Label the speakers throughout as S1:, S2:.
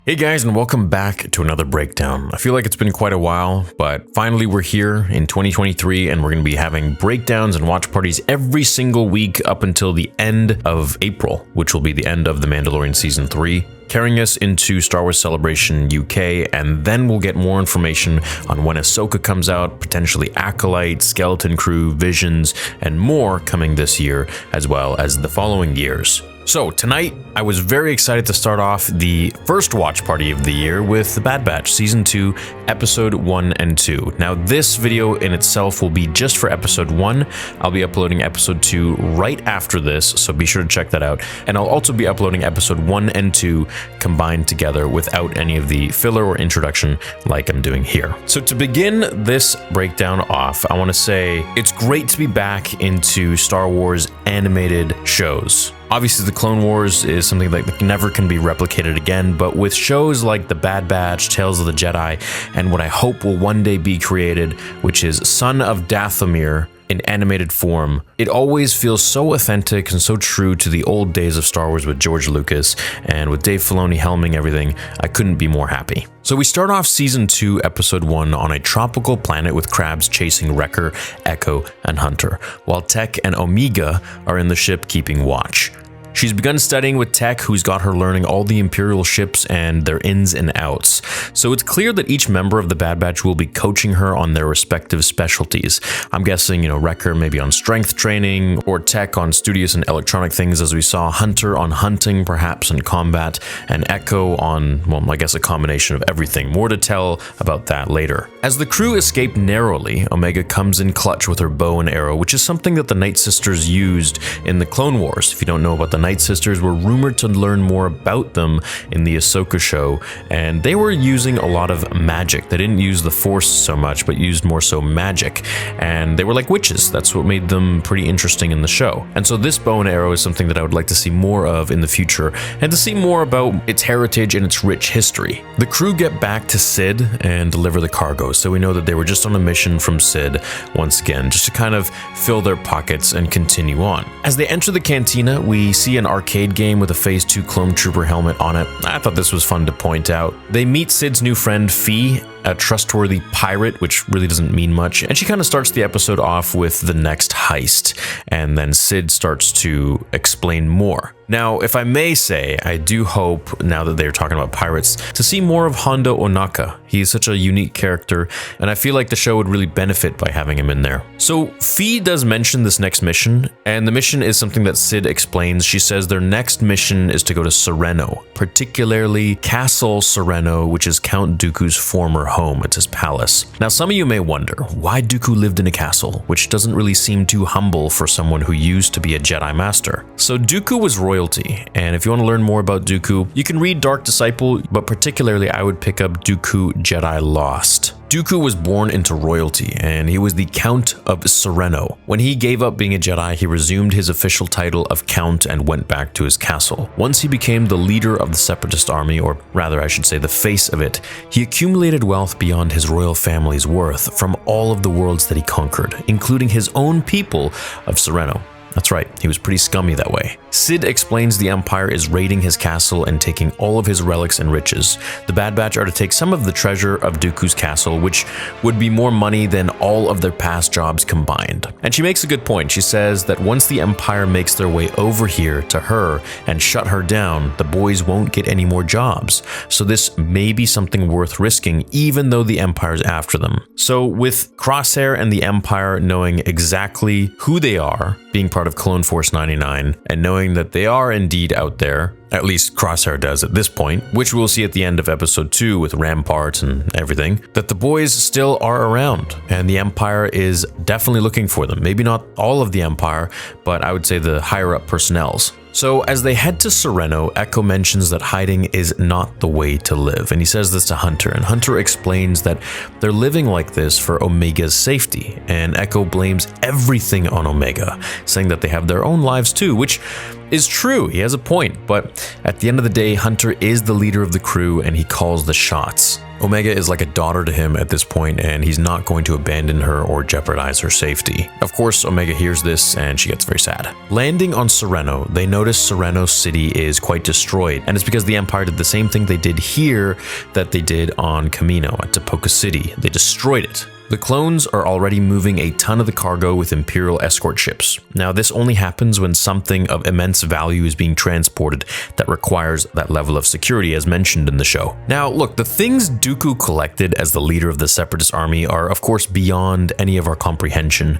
S1: Hey guys, and welcome back to another breakdown. I feel like it's been quite a while, but finally we're here in 2023 and we're going to be having breakdowns and watch parties every single week up until the end of April, which will be the end of The Mandalorian Season 3, carrying us into Star Wars Celebration UK, and then we'll get more information on when Ahsoka comes out, potentially Acolyte, Skeleton Crew, Visions, and more coming this year, as well as the following years. So tonight, I was very excited to start off the first watch party of the year with The Bad Batch Season 2, Episode 1 and 2. Now this video in itself will be just for Episode 1. I'll be uploading Episode 2 right after this, so be sure to check that out. And I'll also be uploading Episode 1 and 2 combined together without any of the filler or introduction like I'm doing here. So to begin this breakdown off, I want to say it's great to be back into Star Wars animated shows. Obviously, the Clone Wars is something that never can be replicated again, but with shows like The Bad Batch, Tales of the Jedi, and what I hope will one day be created, which is Son of Dathomir in animated form, it always feels so authentic and so true to the old days of Star Wars with George Lucas, and with Dave Filoni helming everything, I couldn't be more happy. So we start off Season 2, Episode 1 on a tropical planet with crabs chasing Wrecker, Echo, and Hunter, while Tech and Omega are in the ship keeping watch. She's begun studying with Tech, who's got her learning all the Imperial ships and their ins and outs. So it's clear that each member of the Bad Batch will be coaching her on their respective specialties. I'm guessing, Wrecker maybe on strength training, or Tech on studious and electronic things, as we saw, Hunter on hunting, perhaps in combat, and Echo on, well, I guess a combination of everything. More to tell about that later. As the crew escape narrowly, Omega comes in clutch with her bow and arrow, which is something that the Night Sisters used in the Clone Wars. If you don't know about the Night Sisters, were rumored to learn more about them in the Ahsoka show, and they were using a lot of magic. They didn't use the Force so much, but used more so magic, and they were like witches. That's what made them pretty interesting in the show. And so this bow and arrow is something that I would like to see more of in the future, and to see more about its heritage and its rich history. The crew get back to Sid and deliver the cargo, so we know that they were just on a mission from Sid once again, just to kind of fill their pockets and continue on. As they enter the cantina, we see an arcade game with a Phase 2 Clone Trooper helmet on it. I thought this was fun to point out. They meet Sid's new friend Fee, a trustworthy pirate, which really doesn't mean much, and she kind of starts the episode off with the next heist, and then Sid starts to explain more. Now, if I may say, I do hope, now that they're talking about pirates, to see more of Hondo Ohnaka. He is such a unique character, and I feel like the show would really benefit by having him in there. So, Fee does mention this next mission, and the mission is something that Sid explains. She says their next mission is to go to Sereno, particularly Castle Sereno, which is Count Dooku's former home. It's his palace. Now, some of you may wonder why Dooku lived in a castle, which doesn't really seem too humble for someone who used to be a Jedi Master. So Dooku was royalty, and if you want to learn more about Dooku, you can read Dark Disciple, but particularly I would pick up Dooku Jedi Lost. Dooku was born into royalty, and he was the Count of Sereno. When he gave up being a Jedi, he resumed his official title of Count and went back to his castle. Once he became the leader of the Separatist army, or rather I should say the face of it, he accumulated wealth beyond his royal family's worth from all of the worlds that he conquered, including his own people of Sereno. That's right, he was pretty scummy that way. Sid explains the Empire is raiding his castle and taking all of his relics and riches. The Bad Batch are to take some of the treasure of Dooku's castle, which would be more money than all of their past jobs combined. And she makes a good point. She says that once the Empire makes their way over here to her and shut her down, the boys won't get any more jobs. So this may be something worth risking, even though the Empire's after them. So with Crosshair and the Empire knowing exactly who they are, being part of Clone Force 99, and knowing that they are indeed out there, at least Crosshair does at this point, which we'll see at the end of Episode 2 with Rampart and everything, that the boys still are around, and the Empire is definitely looking for them. Maybe not all of the Empire, but I would say the higher-up personnels. So as they head to Sereno, Echo mentions that hiding is not the way to live, and he says this to Hunter, and Hunter explains that they're living like this for Omega's safety, and Echo blames everything on Omega, saying that they have their own lives too, which is true. He has a point, but at the end of the day, Hunter is the leader of the crew and he calls the shots. Omega is like a daughter to him at this point, and he's not going to abandon her or jeopardize her safety. Of course, Omega hears this and she gets very sad. Landing on Sereno, they notice Sereno City is quite destroyed, and it's because the Empire did the same thing they did here that they did on Camino at Topoka City. They destroyed it. The clones are already moving a ton of the cargo with Imperial escort ships. Now, this only happens when something of immense value is being transported that requires that level of security as mentioned in the show. Now, look, the things Dooku collected as the leader of the Separatist army are of course beyond any of our comprehension,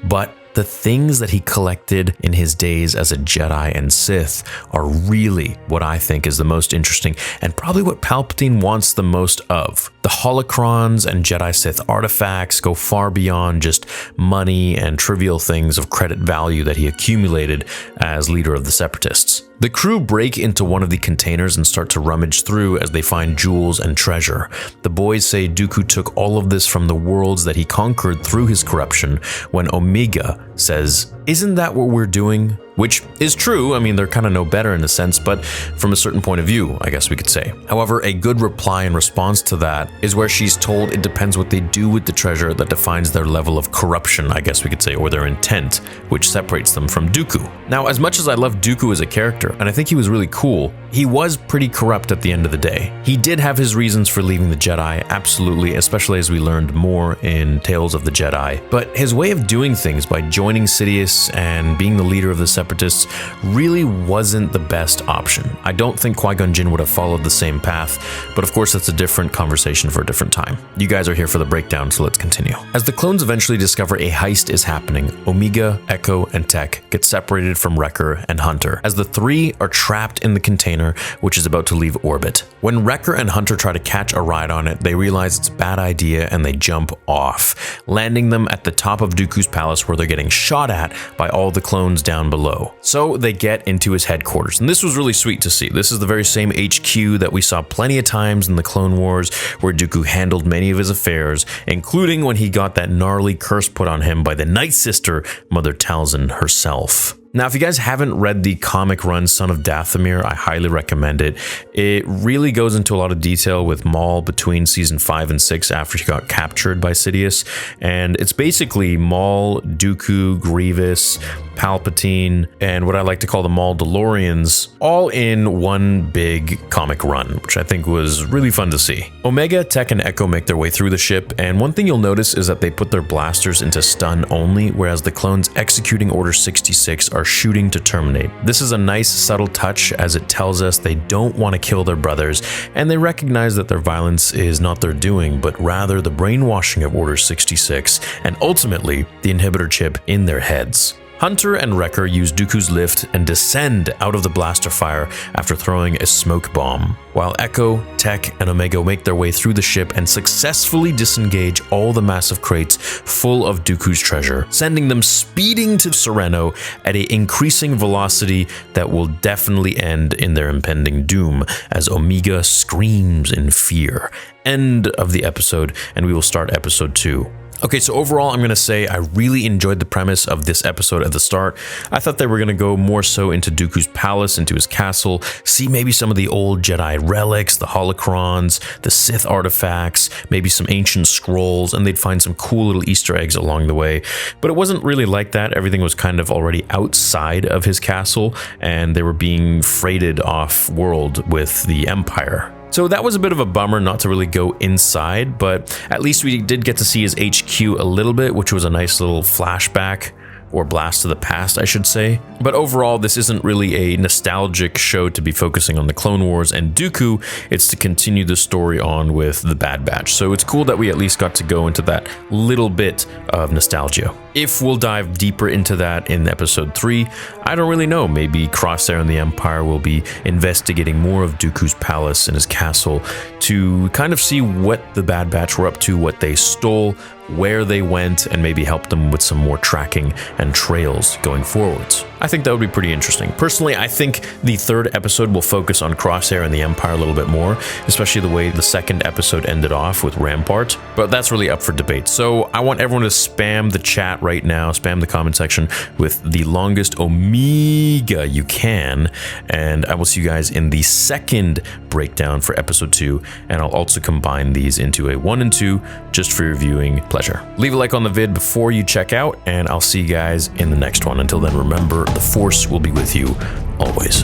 S1: but the things that he collected in his days as a Jedi and Sith are really what I think is the most interesting and probably what Palpatine wants the most of. The holocrons and Jedi Sith artifacts go far beyond just money and trivial things of credit value that he accumulated as leader of the Separatists. The crew break into one of the containers and start to rummage through as they find jewels and treasure. The boys say Dooku took all of this from the worlds that he conquered through his corruption, when Omega says, "Isn't that what we're doing?" Which is true. I mean, they're kind of no better in a sense, but from a certain point of view, I guess we could say. However, a good reply in response to that is where she's told it depends what they do with the treasure that defines their level of corruption, I guess we could say, or their intent, which separates them from Dooku. Now, as much as I love Dooku as a character, and I think he was really cool, he was pretty corrupt at the end of the day. He did have his reasons for leaving the Jedi, absolutely, especially as we learned more in Tales of the Jedi. But his way of doing things by joining Sidious and being the leader of the Separatists really wasn't the best option. I don't think Qui-Gon Jinn would have followed the same path, but of course that's a different conversation for a different time. You guys are here for the breakdown, so let's continue. As the clones eventually discover a heist is happening, Omega, Echo, and Tech get separated from Wrecker and Hunter, as the three are trapped in the container, which is about to leave orbit. When Wrecker and Hunter try to catch a ride on it, they realize it's a bad idea and they jump off, landing them at the top of Dooku's palace where they're getting shot at by all the clones down below. So they get into his headquarters, and this was really sweet to see. This is the very same HQ that we saw plenty of times in the Clone Wars, where Dooku handled many of his affairs, including when he got that gnarly curse put on him by the Night Sister, Mother Talzin herself. Now, if you guys haven't read the comic run Son of Dathomir, I highly recommend it. It really goes into a lot of detail with Maul between season 5 and 6 after he got captured by Sidious. And it's basically Maul, Dooku, Grievous, Palpatine, and what I like to call the Maul DeLoreans, all in one big comic run, which I think was really fun to see. Omega, Tech, and Echo make their way through the ship, and one thing you'll notice is that they put their blasters into stun only, whereas the clones executing Order 66 are shooting to terminate. This is a nice subtle touch as it tells us they don't want to kill their brothers, and they recognize that their violence is not their doing, but rather the brainwashing of Order 66, and ultimately the inhibitor chip in their heads. Hunter and Wrecker use Dooku's lift and descend out of the blaster fire after throwing a smoke bomb, while Echo, Tech, and Omega make their way through the ship and successfully disengage all the massive crates full of Dooku's treasure, sending them speeding to Sereno at an increasing velocity that will definitely end in their impending doom as Omega screams in fear. End of the episode, and we will start episode 2. Okay, so overall, I'm going to say I really enjoyed the premise of this episode at the start. I thought they were going to go more so into Dooku's palace, into his castle, see maybe some of the old Jedi relics, the holocrons, the Sith artifacts, maybe some ancient scrolls, and they'd find some cool little Easter eggs along the way. But it wasn't really like that. Everything was kind of already outside of his castle, and they were being freighted off-world with the Empire. So that was a bit of a bummer not to really go inside, but at least we did get to see his HQ a little bit, which was a nice little flashback, or blast to the past, I should say. But overall, this isn't really a nostalgic show to be focusing on the Clone Wars and Dooku. It's to continue the story on with the Bad Batch. So it's cool that we at least got to go into that little bit of nostalgia. If we'll dive deeper into that in episode 3, I don't really know. Maybe Crosshair and the Empire will be investigating more of Dooku's palace and his castle to kind of see what the Bad Batch were up to, what they stole, where they went, and maybe help them with some more tracking and trails going forwards. I think that would be pretty interesting. Personally, I think the third episode will focus on Crosshair and the Empire a little bit more, especially the way the second episode ended off with Rampart, but that's really up for debate. So I want everyone to spam the chat right now, spam the comment section with the longest Omega you can, and I will see you guys in the second breakdown for episode 2, and I'll also combine these into a 1 and 2 just for your viewing pleasure. Leave a like on the vid before you check out, and I'll see you guys in the next one. Until then, remember, the Force will be with you always.